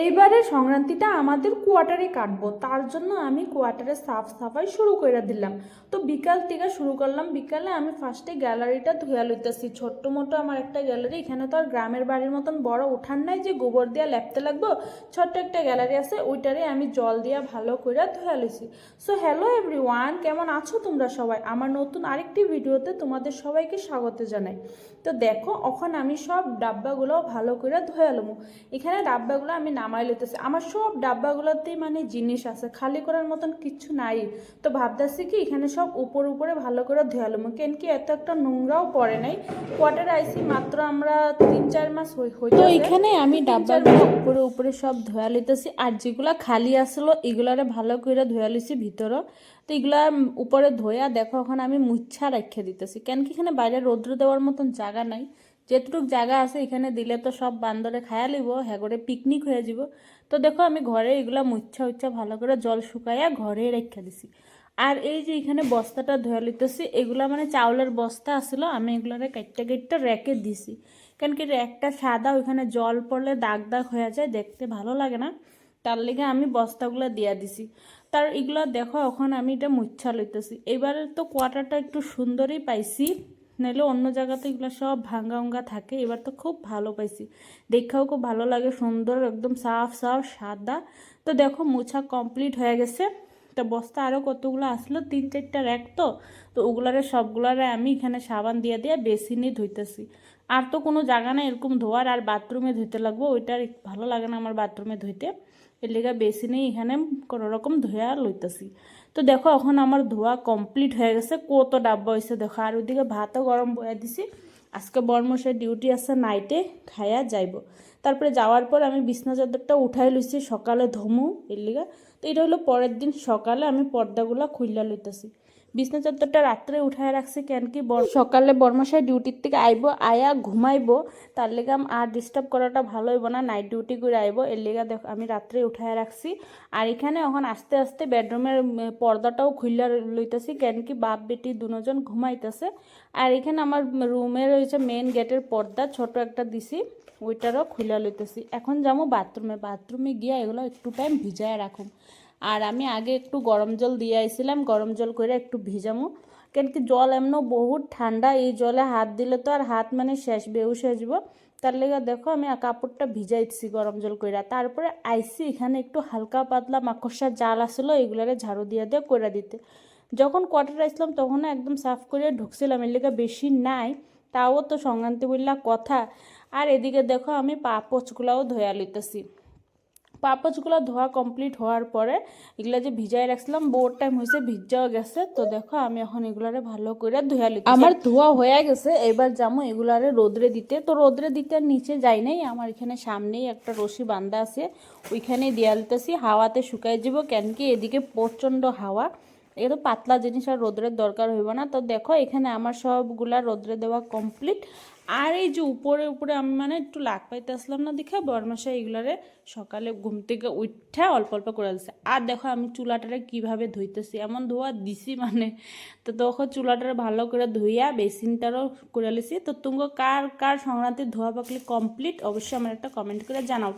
এইবারে সংক্রান্তিটা আমাদের কোয়ার্টারে কাটবো, তার জন্য আমি কোয়ার্টারে সাফ সাফাই শুরু করে দিলাম। তো বিকাল থেকে শুরু করলাম। বিকালে আমি ফার্স্টে গ্যালারিটা ধুয়া লইতেছি। ছোট্ট মোটো আমার একটা গ্যালারি, এখানে তো আর গ্রামের বাড়ির মতন বড় উঠান নাই যে গোবর দিয়া লেপতে লাগবো। ছোট্ট একটা গ্যালারি আছে, ওইটারে আমি জল দিয়া ভালো করে ধুয়া লইছি। সো হ্যালো এভরিওয়ান, কেমন আছো তোমরা সবাই? আমার নতুন আরেকটি ভিডিওতে তোমাদের সবাইকে স্বাগত জানাই। তো দেখো, এখন আমি সব ডাব্বাগুলো ভালো করে ধুয়া লমু। এখানে ডাব্বাগুলো আমি নামাই লইতেছি। আমার সব ডাব্বাগুলোতেই মানে জিনিস আছে, খালি করার মতন কিচ্ছু নাই। তো ভাবতেছি কি এখানে সব উপরে ভালো করে ধুয়ালুম, কেন কি এত একটা নোংরাও পড়ে নাই। কোয়ার্টারে আইসি মাত্র আমরা 3-4 মাস হইতে। তো এখানে আমি ডাব্বাগুলো উপরে সব ধোয়া লইতেছি, আর যেগুলা খালি আসলো এগুলারে ভালো করে ধোয়া লইছি ভিতরও। তো এগুলা উপরে ধোয়া দেখো এখন আমি মুচ্ছা রেখে দিতেছি, কেন কি এখানে বাইরে রৌদ্র দেওয়ার মতন জায়গা নাই। যেটুক জায়গা আছে এখানে দিলে তো সব বান্দরে খায়া লিব, হ্যাঁ করে পিকনিক হয়ে যাব। তো দেখো আমি ঘরে এগুলা মুচ্ছা ভালো করে জল শুকাইয়া ঘরে রেখে দিছি। আর এই যে এখানে বস্তাটা ধুয়ে লিতেছি, এগুলা মানে চাউলের বস্তা আসলো, আমি এগুলারে কাটতে রেখে দিছি। কেন কি একটা সাদা, ওইখানে জল পড়লে দাগ দাগ হয়ে যায়, দেখতে ভালো লাগে না, তার লেগে আমি বস্তাগুলো দিয়া দিছি। তার এগুলা দেখো এখন আমি এটা মুচ্ছা লইতেছি। এবারে তো কোয়ার্টারটা একটু সুন্দরই পাইছি, নাহলে অন্য জায়গাতে এগুলো সব ভাঙ্গা থাকে। এবার তো খুব ভালো পাইছি, দেখাও খুব ভালো লাগে, সুন্দর একদম সাফ সাদা। তো দেখো মুছা কমপ্লিট হয়ে গেছে। তো বস্তা আরও কতগুলো আসলো, 3-4টা র্যাক। তো ওগুলারে সবগুলারে আমি এখানে সাবান দিয়ে বেসিনে ধুইতেছি। আর তো কোনো জায়গা না এরকম ধোয়ার, আর বাথরুমে ধুইতে লাগবো, ওইটার ভালো লাগে না আমার বাথরুমে ধুইতে। এর লেগে বেসিনেই এখানে কোনো রকম ধোয়া লইতেছি। তো দেখো এখন আমার ধোয়া কমপ্লিট হয়ে গেছে, কত ডাব্বা হয়েছে দেখো। আর ওইদিকে ভাতও গরম বয়ে দিছি, আজকে বর্মশাই ডিউটি আছে, নাইটে খাইয়া যাইব। তারপরে যাওয়ার পর আমি বিছনা চাদরটা উঠাই লইছি, সকালে ধমু এর লিগা। তো এটা হলো পরের দিন সকালে আমি পর্দাগুলো খুইলা লইতেছি। বিছনা চাদরটা রাত্রে উঠায় রাখছি, কেন কি সকালে বর্মশাই ডিউটির থেকে আইব, আয়া ঘুমাইবো, তার লেগে আর ডিস্টার্ব করাটা ভালো হইব না, নাইট ডিউটি করে আইব, এর লেগে দেখো আমি রাত্রে উঠায় রাখছি। আর এখানে এখন আস্তে আস্তে বেডরুমের পর্দাটাও খুইলা লইতেছি, কেন কি বাপ বেটি দুজন ঘুমাইতেছে। আর এখানে আমার রুমের হয়েছে মেন গেটের পর্দা ছোট একটা দিছি, ওইটারও খুলে লইতেছি। এখন যাবো বাথরুমে গিয়া এগুলো একটু টাইম ভিজায় রাখুম। আর আমি আগে একটু গরম জল দিয়ে আইছিলাম, গরম জল করে একটু ভিজামো, কেন কি জল এমনও বহুত ঠান্ডা, এই জলে হাত দিলে তো আর হাত মানে শেষ বেউস হয়ে যাব। তার লেগে দেখো আমি কাপড়টা ভিজাইছি গরম জল কইরা। তারপরে আইসি এখানে একটু হালকা পাতলা মাকড়সার জাল আসলো, এগুলারে ঝাড়ু দিয়ে করে দিতে। যখন কোয়ার্টারে আসলাম তখন একদম সাফ করে ঢুকছিলাম, এর লেগে বেশি নাই, তাও তো সংক্রান্তি বললা কথা। আর এদিকে দেখো আমি পাপোচগুলাও ধোয়া লইতেছি। পাপোচগুলো ধোয়া কমপ্লিট হওয়ার পরে এগুলা যে ভিজাই রাখছিলাম, বহুত টাইম হয়েছে ভিজাও গেছে। তো দেখো আমি এখন এগুলারে ভালো করে ধুয়া লইতেছি। আমার ধোয়া হয়ে গেছে, এবার যাবো এগুলারে রোদ্রে দিতে। তো রোদ্রে দিতে নিচে যাই নাই, আমার এখানে সামনেই একটা রশি বান্ধা আছে, ওইখানে দিয়া লইতেছি, হাওয়াতে শুকাই যাব, কেন কি এদিকে প্রচণ্ড হাওয়া, এটা তো পাতলা জিনিস আর রোদ্রের দরকার হইব না। তো দেখো এখানে আমার সবগুলা রোদ্রে দেওয়া কমপ্লিট। আর এই যে উপরে আমি মানে একটু লাগ পাইতে আসলাম না দেখে বরমাসায় এগুলারে সকালে ঘুম থেকে উঠা অল্প অল্প করে দিচ্ছে। আর দেখো আমি চুলাটারে কিভাবে ধুইতেছি, এমন ধোয়া দিছি মানে। তো তখন চুলাটারে ভালো করে ধুইয়া বেসিনটারও করে লিছি। তো তুমি কার কার সংক্রান্তির ধোয়া পাকলি কমপ্লিট অবশ্যই আমার একটা কমেন্ট করে জানাও।